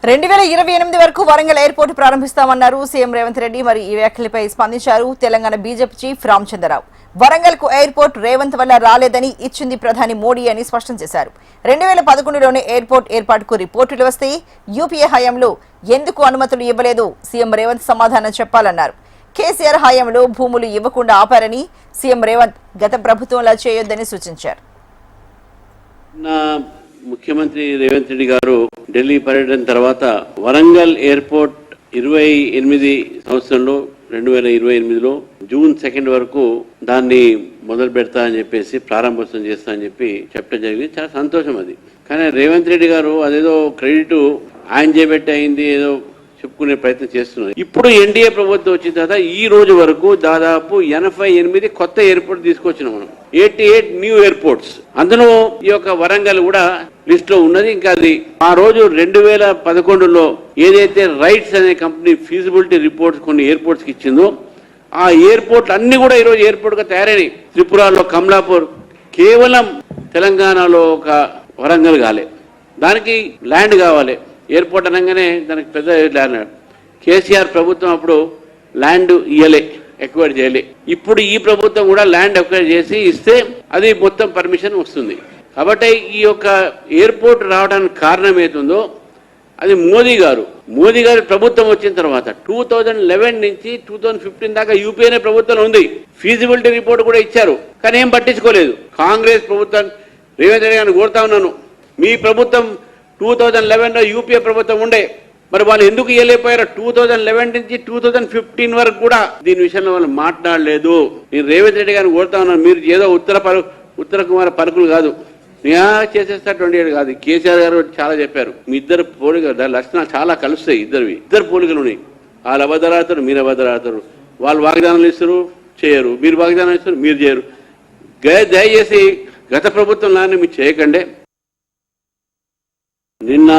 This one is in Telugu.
2028 వరకు వరంగల్ ఎయిర్పోర్ట్ ప్రారంభిస్తామన్నారు సీఎం రేవంత్ రెడ్డి. మరి ఈ వ్యాఖ్యలపై స్పందించారు తెలంగాణ బీజేపీ చీఫ్ రామచంద్రరావు. వరంగల్ కు ఎయిర్పోర్ట్ రేవంత్ వల్ల రాలేదని, ఇచ్చింది ప్రధాని మోడీ అని స్పష్టం చేశారు. 2011లోనే ఎయిర్పోర్ట్ ఏర్పాటుకు రిపోర్టులు వస్తే యూపీఏ హయాంలో ఎందుకు అనుమతులు ఇవ్వలేదు సీఎం రేవంత్ సమాధానం చెప్పాలన్నారు. కేసీఆర్ హయాంలో భూములు ఇవ్వకుండా ఆపారని సీఎం రేవంత్ గత ప్రభుత్వంలా చేయొద్దని సూచించారు. ముఖ్యమంత్రి రేవంత్ రెడ్డి గారు ఢిల్లీ పర్యటన తర్వాత వరంగల్ ఎయిర్పోర్ట్ 28 సంవత్సరంలో 2028లో జూన్ 2 వరకు దాన్ని మొదలు పెడతా అని చెప్పేసి ప్రారంభోత్సవం చేస్తా అని చెప్పి చెప్పడం జరిగింది. చాలా సంతోషం అది. కానీ రేవంత్ రెడ్డి గారు అదేదో క్రెడిట్ ఆయన చేపెట్టి అయింది ఏదో చెప్పుకునే ప్రయత్నం చేస్తున్నారు. ఇప్పుడు ఎన్డీఏ ప్రభుత్వం వచ్చిన తర్వాత ఈ రోజు వరకు దాదాపు 88 కొత్త ఎయిర్పోర్ట్ తీసుకొచ్చినాం మనం. 88 న్యూ ఎయిర్పోర్ట్స్, అందులో ఈ యొక్క వరంగల్ కూడా లిస్ట్ లో ఉన్నది. ఇంకా అది ఆ రోజు 2011లో ఏదైతే రైట్స్ అనే కంపెనీ ఫీజిబిలిటీ రిపోర్ట్స్ కొన్ని ఎయిర్పోర్ట్స్ కి ఇచ్చిందో ఆ ఎయిర్పోర్ట్లు అన్ని కూడా ఈరోజు ఎయిర్పోర్ట్ గా తయారైనవి. త్రిపురలో కమలాపూర్, కేవలం తెలంగాణలో ఒక వరంగల్ కాలే, దానికి ల్యాండ్ కావాలి. ఎయిర్పోర్ట్ అనగానే దానికి పెద్ద ల్యాండ్. కేసీఆర్ ప్రభుత్వం అప్పుడు ల్యాండ్ ఇయ్యలే, ఎక్వైర్ చేయలే. ఇప్పుడు ఈ ప్రభుత్వం కూడా ల్యాండ్ ఎక్వైర్ చేసి ఇస్తే అది మొత్తం పర్మిషన్ వస్తుంది. కాబట్టి ఈ యొక్క ఎయిర్పోర్ట్ రావడానికి కారణం ఏతుందో అది మోదీ గారు ప్రభుత్వం వచ్చిన తర్వాత 2011 నుంచి 2015 దాకా యూపీఏ ప్రభుత్వం ఉంది. ఫీజిబిలిటీ రిపోర్ట్ కూడా ఇచ్చారు, కానీ ఏం పట్టించుకోలేదు. కాంగ్రెస్ ప్రభుత్వం రేవంత్ రెడ్డి గారిని కోరుతా ఉన్నాను, మీ ప్రభుత్వం 2011లో యూపీఏ ప్రభుత్వం ఉండే, మరి వాళ్ళు ఎందుకు ఇవ్వలేకపోయారో 2011 నుంచి 2015 వరకు కూడా దీని విషయంలో వాళ్ళు మాట్లాడలేదు. నేను రేవంత్ రెడ్డి గారిని కోరుతా ఉన్నాను, మీరు ఏదో ఉత్తర కుమార పలుకులు కాదు, చేసేస్తా 27 కాదు. కేసీఆర్ గారు చాలా చెప్పారు, మీ ఇద్దరు పోలికలు లక్షణాలు చాలా కలుస్తాయి, ఇద్దరు పోలికలు ఉన్నాయి. వాళ్ళు అబద్ధాలు, మీరు అబద్ధాలు. వాళ్ళు వాగ్దానాలు ఇస్తారు, చేయరు. మీరు వాగ్దానాలు ఇస్తారు, మీరు చేయరు. దయచేసి గత ప్రభుత్వం లానే మీరు చేయకండి. నిన్న